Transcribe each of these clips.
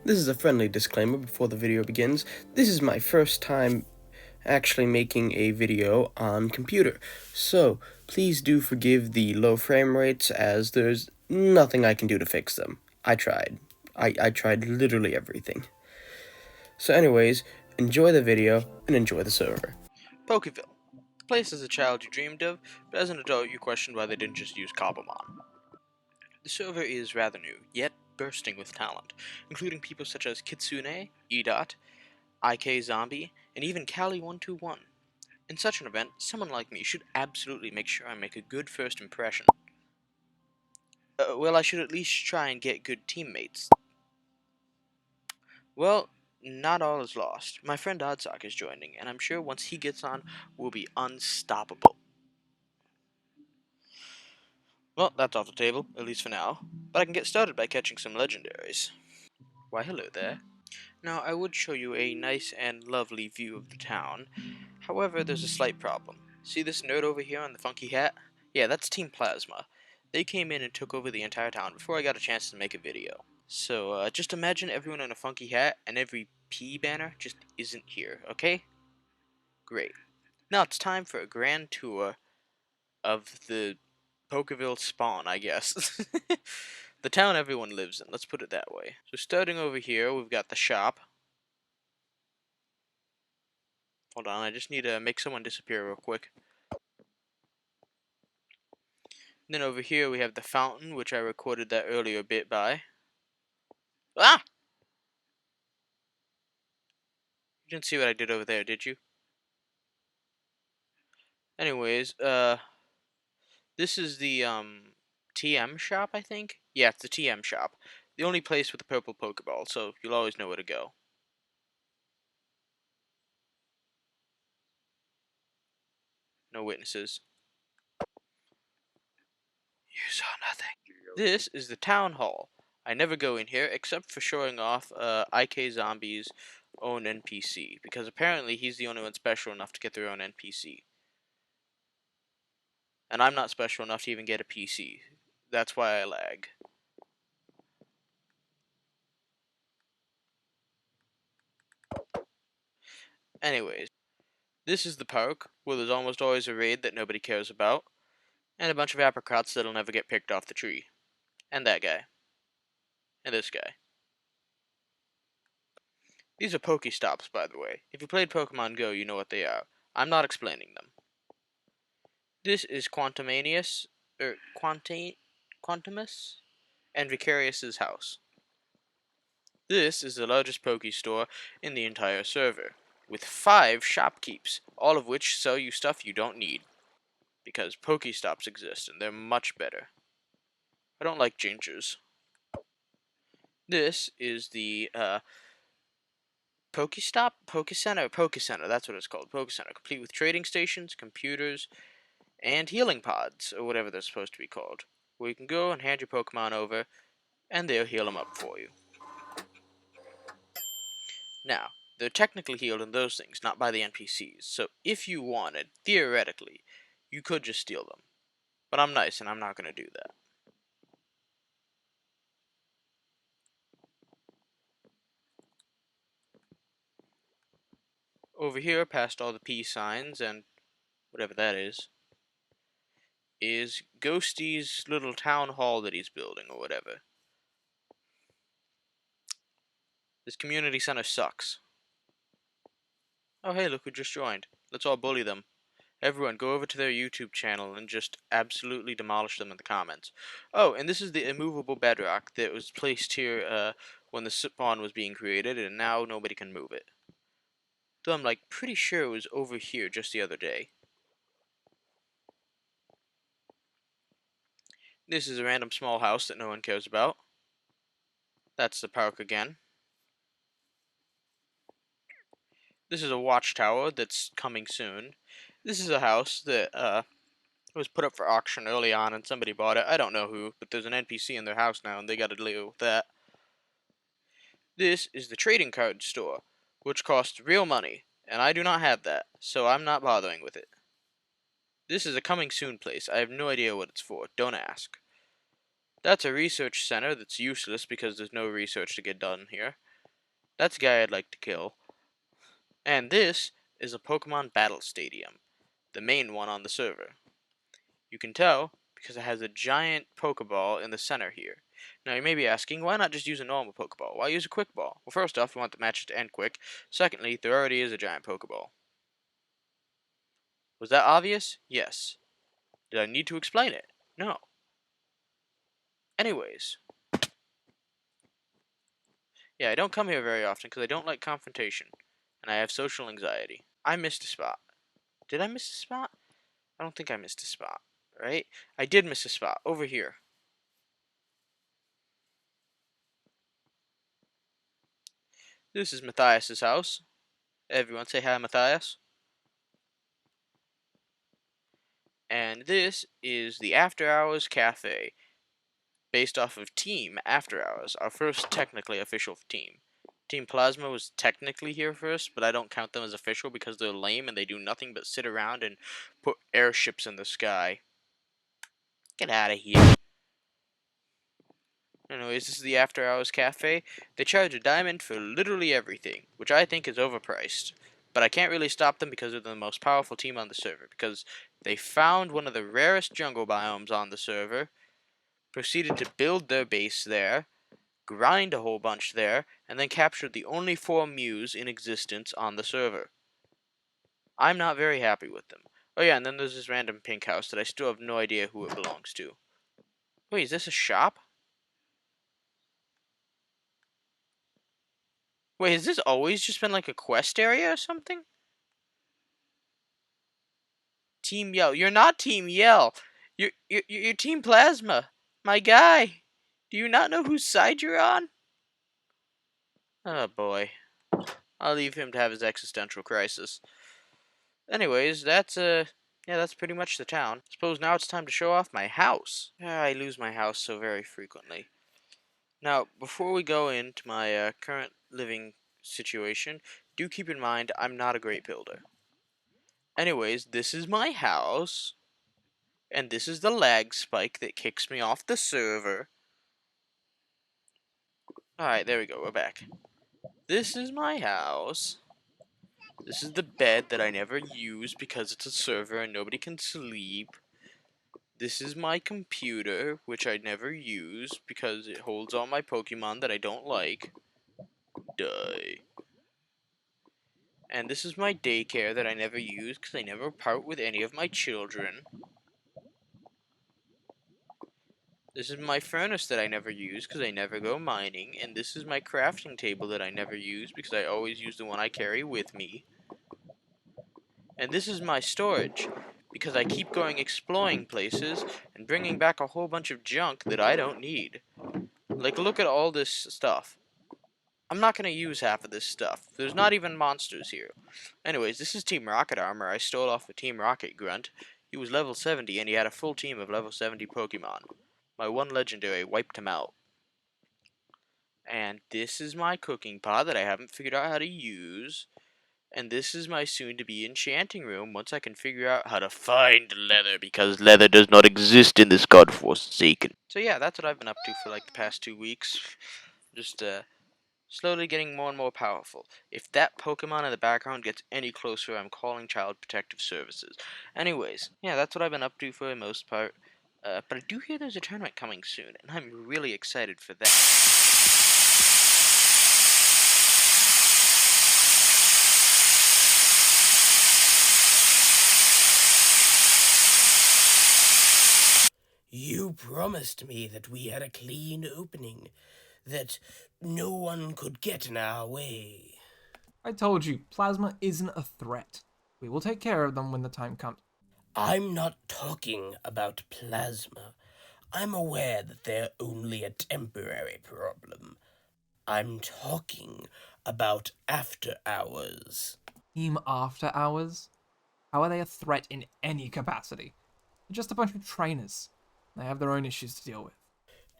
This is a friendly disclaimer before the video begins. This is my first time actually making a video on computer, so please do forgive the low frame rates as there's nothing I can do to fix them. I tried. I tried literally everything. So anyways, enjoy the video and enjoy the server. Pokeville. The place as a child you dreamed of, but as an adult you questioned why they didn't just use Cobblemon. The server is rather new, yet bursting with talent, including people such as Kitsune, Edot, IK Zombie, and even Callie121. In such an event, someone like me should absolutely make sure I make a good first impression. Well, I should at least try and get good teammates. Well, not all is lost. My friend Oddsock is joining, and I'm sure once he gets on, we'll be unstoppable. Well, that's off the table, at least for now. But I can get started by catching some legendaries. Why, hello there. Now, I would show you a nice and lovely view of the town. However, there's a slight problem. See this nerd over here on the funky hat? Yeah, that's Team Plasma. They came in and took over the entire town before I got a chance to make a video. So, just imagine everyone in a funky hat and every P banner just isn't here, okay? Great. Now it's time for a grand tour of the Pokeville spawn, I guess. The town everyone lives in, let's put it that way. So starting over here, we've got the shop. Hold on, I just need to make someone disappear real quick. And then over here we have the fountain, which I recorded that earlier bit by. Ah! You didn't see what I did over there, did you? Anyways, this is the, TM shop, I think? Yeah, it's the TM shop. The only place with a purple Pokeball, so you'll always know where to go. No witnesses. You saw nothing. This is the town hall. I never go in here except for showing off IK Zombie's own NPC, because apparently he's the only one special enough to get their own NPC. And I'm not special enough to even get a PC. That's why I lag. Anyways, this is the park, where there's almost always a raid that nobody cares about, and a bunch of apricots that'll never get picked off the tree. And that guy. And this guy. These are Pokestops, by the way. If you played Pokemon Go, you know what they are. I'm not explaining them. This is Quantumanius, Quantumus, and Vicarious's house. This is the largest Pokestore in the entire server, with 5 shopkeeps, all of which sell you stuff you don't need. Because Pokestops exist, and they're much better. I don't like gingers. This is the, Pokestop? Pokecenter, that's what it's called. Pokecenter, complete with trading stations, computers, and healing pods, or whatever they're supposed to be called, where you can go and hand your Pokemon over, and they'll heal them up for you. Now, they're technically healed in those things, not by the NPCs, so if you wanted, theoretically, you could just steal them. But I'm nice, and I'm not going to do that. Over here, past all the P signs, and whatever that is Ghosty's little town hall that he's building, or whatever. This community center sucks. Oh hey, look who just joined. Let's all bully them. Everyone, go over to their YouTube channel and just absolutely demolish them in the comments. Oh, and this is the immovable bedrock that was placed here when the spawn was being created, and now nobody can move it. Though I'm like pretty sure it was over here just the other day. This is a random small house that no one cares about. That's the park again. This is a watchtower that's coming soon. This is a house that was put up for auction early on and somebody bought it. I don't know who, but there's an NPC in their house now and they gotta deal with that. This is the trading card store, which costs real money, and I do not have that, so I'm not bothering with it. This is a coming soon place. I have no idea what it's for. Don't ask. That's a research center that's useless because there's no research to get done here. That's a guy I'd like to kill. And this is a Pokemon Battle Stadium, the main one on the server. You can tell because it has a giant Pokeball in the center here. Now you may be asking, why not just use a normal Pokeball? Why use a Quick Ball? Well, first off, we want the matches to end quick. Secondly, there already is a giant Pokeball. Was that obvious? Yes. Did I need to explain it? No. Anyways, yeah, I don't come here very often because I don't like confrontation, and I have social anxiety. I missed a spot. Did I miss a spot? I don't think I missed a spot, right? I did miss a spot, over here. This is Matthias's house. Everyone say hi, Matthias. And this is the After Hours Cafe, based off of Team After Hours, our first technically official team. Team Plasma was technically here first, but I don't count them as official because they're lame and they do nothing but sit around and put airships in the sky. Get out of here. Anyways, this is the After Hours Cafe. They charge a diamond for literally everything, which I think is overpriced. But I can't really stop them because they're the most powerful team on the server, because they found one of the rarest jungle biomes on the server, proceeded to build their base there, grind a whole bunch there, and then captured the only 4 Mews in existence on the server. I'm not very happy with them. Oh yeah, and then there's this random pink house that I still have no idea who it belongs to. Wait, is this a shop? Wait, has this always just been like a quest area or something? Team Yell. You're not Team Yell. You're Team Plasma. My guy. Do you not know whose side you're on? Oh boy. I'll leave him to have his existential crisis. Anyways, that's pretty much the town. Suppose now it's time to show off my house. I lose my house so very frequently. Now, before we go into my current living situation, do keep in mind I'm not a great builder. Anyways, this is my house, and this is the lag spike that kicks me off the server. Alright, there we go, we're back. This is my house. This is the bed that I never use because it's a server and nobody can sleep. This is my computer, which I never use because it holds all my Pokemon that I don't like. Die. And this is my daycare that I never use because I never part with any of my children. This is my furnace that I never use because I never go mining. And this is my crafting table that I never use because I always use the one I carry with me. And this is my storage because I keep going exploring places and bringing back a whole bunch of junk that I don't need. Like, look at all this stuff. I'm not going to use half of this stuff. There's not even monsters here. Anyways, this is Team Rocket armor I stole off of Team Rocket Grunt. He was level 70 and he had a full team of level 70 Pokemon. My one legendary wiped him out. And this is my cooking pot that I haven't figured out how to use. And this is my soon-to-be enchanting room once I can figure out how to find leather, because leather does not exist in this godforsaken. So yeah, that's what I've been up to for like the past 2 weeks. Just slowly getting more and more powerful. If that Pokemon in the background gets any closer, I'm calling Child Protective Services. Anyways, yeah, that's what I've been up to for the most part. But I do hear there's a tournament coming soon, and I'm really excited for that. You promised me that we had a clean opening, that no one could get in our way. I told you, Plasma isn't a threat. We will take care of them when the time comes. I'm not talking about Plasma. I'm aware that they're only a temporary problem. I'm talking about After Hours. Team After Hours? How are they a threat in any capacity? They're just a bunch of trainers. They have their own issues to deal with.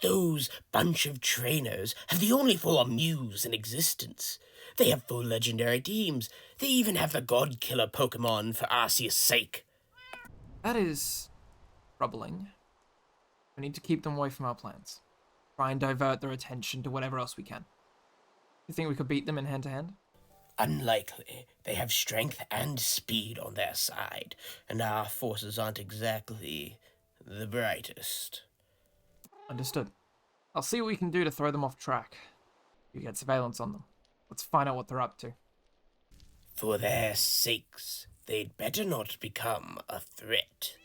Those bunch of trainers have the only 4 Mews in existence. They have full legendary teams. They even have the God Killer Pokemon for Arceus' sake. That is troubling. We need to keep them away from our plans. Try and divert their attention to whatever else we can. You think we could beat them in hand-to-hand? Unlikely. They have strength and speed on their side, and our forces aren't exactly the brightest. Understood. I'll see what we can do to throw them off track. You get surveillance on them. Let's find out what they're up to. For their sakes, they'd better not become a threat.